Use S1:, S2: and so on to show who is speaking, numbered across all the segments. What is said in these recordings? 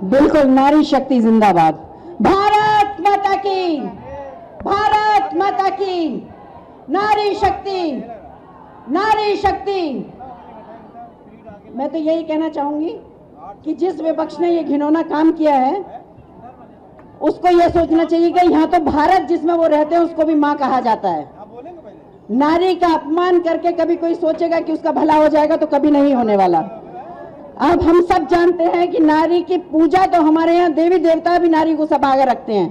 S1: बिल्कुल, नारी शक्ति जिंदाबाद। भारत माता की, भारत माता की, नारी शक्ति, नारी शक्ति। मैं तो यही कहना चाहूंगी कि जिस विपक्ष ने ये घिनौना काम किया है उसको ये सोचना चाहिए कि यहाँ तो भारत जिसमें वो रहते हैं उसको भी माँ कहा जाता है। नारी का अपमान करके कभी कोई सोचेगा कि उसका भला हो जाएगा तो कभी नहीं होने वाला। अब हम सब जानते हैं कि नारी की पूजा तो हमारे यहाँ देवी देवता भी नारी को सब आगे रखते हैं।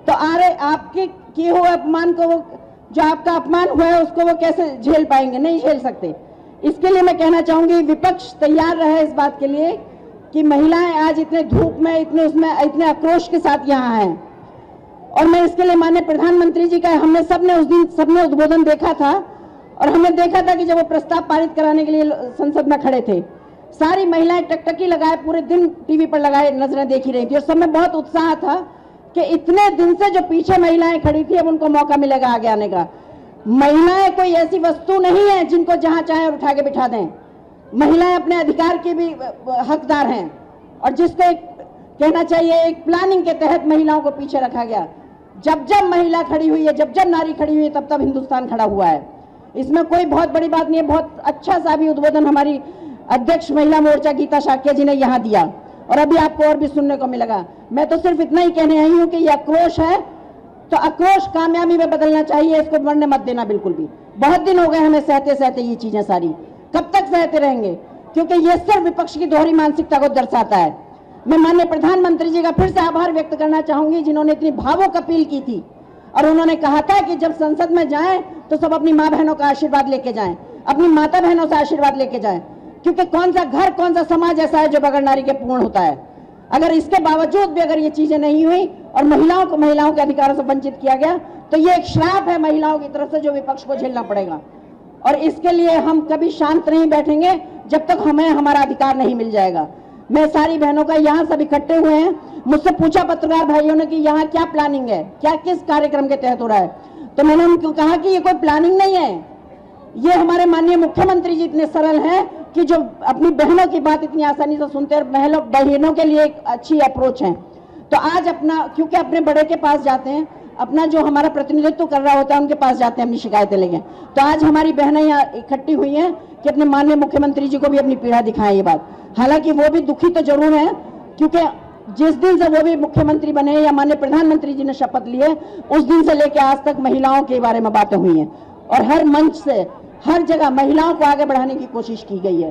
S1: तो आपके किए हुए अपमान को, वो जो आपका अपमान हुआ है उसको वो कैसे झेल पाएंगे? नहीं झेल सकते। इसके लिए मैं कहना चाहूंगी विपक्ष तैयार रहे इस बात के लिए कि महिलाएं आज इतने धूप में, इतने आक्रोश के साथ यहाँ हैं। और मैं इसके लिए माननीय प्रधानमंत्री जी का, हमने सबने उद्बोधन देखा था और हमने देखा था कि जब वो प्रस्ताव पारित कराने के लिए संसद में खड़े थे, सारी महिलाएं टकटकी लगाए पूरे दिन टीवी पर लगाए नजरें देखी रही थी और सब में बहुत उत्साह था कि इतने दिन से जो पीछे महिलाएं खड़ी थी अब उनको मौका मिलेगा आगे आने का। महिलाएं कोई ऐसी वस्तु नहीं है जिनको जहां चाहे उठा के बिठा दें। महिलाएं अपने अधिकार की भी हकदार हैं और जिसको कहना चाहिए एक प्लानिंग के तहत महिलाओं को पीछे रखा गया। जब जब महिला खड़ी हुई है, जब जब नारी खड़ी हुई है, तब तब हिंदुस्तान खड़ा हुआ है। इसमें कोई बहुत बड़ी बात नहीं है। बहुत अच्छा सा भी उद्बोधन हमारी अध्यक्ष महिला मोर्चा गीता शाक्य जी ने यहाँ दिया और अभी आपको और भी सुनने को मिलेगा। मैं तो सिर्फ इतना ही कहने आई हूँ कि ये आक्रोश है तो आक्रोश कामयाबी में बदलना चाहिए, इसको मरने मत देना बिल्कुल भी। बहुत दिन हो गए हमें सहते सहते ये चीजें सारी, कब तक सहते रहेंगे? क्योंकि ये सिर्फ विपक्ष की दोहरी मानसिकता को दर्शाता है। मैं माननीय प्रधानमंत्री जी का फिर से आभार व्यक्त करना चाहूंगी जिन्होंने इतनी भावुक अपील की थी और उन्होंने कहा था कि जब संसद में जाएं तो सब अपनी माँ बहनों का आशीर्वाद लेके जाएं, अपनी माता बहनों से आशीर्वाद लेके जाएं, क्योंकि कौन सा घर, कौन सा समाज ऐसा है जो बगैर नारी के पूर्ण होता है। अगर इसके बावजूद भी अगर ये चीजें नहीं हुई और महिलाओं के अधिकारों से वंचित किया गया तो ये एक श्राप है महिलाओं की तरफ से जो विपक्ष को झेलना पड़ेगा। और इसके लिए हम कभी शांत नहीं बैठेंगे जब तक हमें हमारा अधिकार नहीं मिल जाएगा। मैं सारी बहनों का यहाँ सब इकट्ठे हुए हैं, मुझसे पूछा पत्रकार भाइयों ने कि यहाँ क्या प्लानिंग है, क्या किस कार्यक्रम के तहत हो रहा है, तो मैंने उनको कहा कि ये कोई प्लानिंग नहीं है, ये हमारे माननीय मुख्यमंत्री जी इतने सरल हैं कि जो अपनी बहनों की बात इतनी आसानी से सुनते हैं और बहनों के लिए एक अच्छी अप्रोच है। तो आज क्योंकि अपने बड़े के पास जाते हैं, अपना जो हमारा प्रतिनिधित्व कर रहा होता है उनके पास जाते हैं अपनी शिकायतें लेके, तो आज हमारी बहनें यहाँ इकट्ठी हुई हैं कि अपने माननीय मुख्यमंत्री जी को भी अपनी पीड़ा दिखाएं ये बात। हालांकि वो भी दुखी तो जरूर है क्योंकि जिस दिन से वो भी मुख्यमंत्री बने या माननीय प्रधानमंत्री जी ने शपथ लिए उस दिन से लेकर आज तक महिलाओं के बारे में बातें हुई हैं और हर मंच से हर जगह महिलाओं को आगे बढ़ाने की कोशिश की गई है।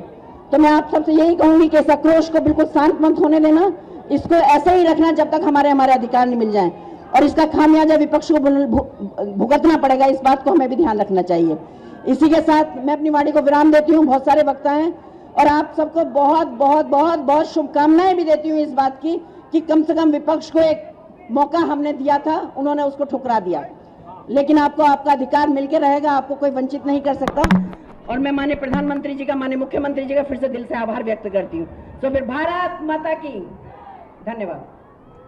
S1: तो मैं आप सबसे यही कहूंगी कि इस आक्रोश को बिल्कुल शांत मत होने देना, इसको ऐसे ही रखना जब तक हमारे अधिकार नहीं मिल जाए और इसका खामियाजा विपक्ष को भुगतना पड़ेगा, इस बात को हमें भी ध्यान रखना चाहिए। इसी के साथ मैं अपनी वाणी को विराम देती हूँ। बहुत सारे वक्ता हैं और आप सबको बहुत बहुत बहुत बहुत शुभकामनाएं भी देती हूँ इस बात की कि कम से कम विपक्ष को एक मौका हमने दिया था, उन्होंने उसको ठुकरा दिया, लेकिन आपको आपका अधिकार मिलके रहेगा, आपको कोई वंचित नहीं कर सकता। और मैं माननीय प्रधानमंत्री जी का, माननीय मुख्यमंत्री जी का फिर से दिल से आभार व्यक्त करती हूँ। तो फिर भारत माता की धन्यवाद।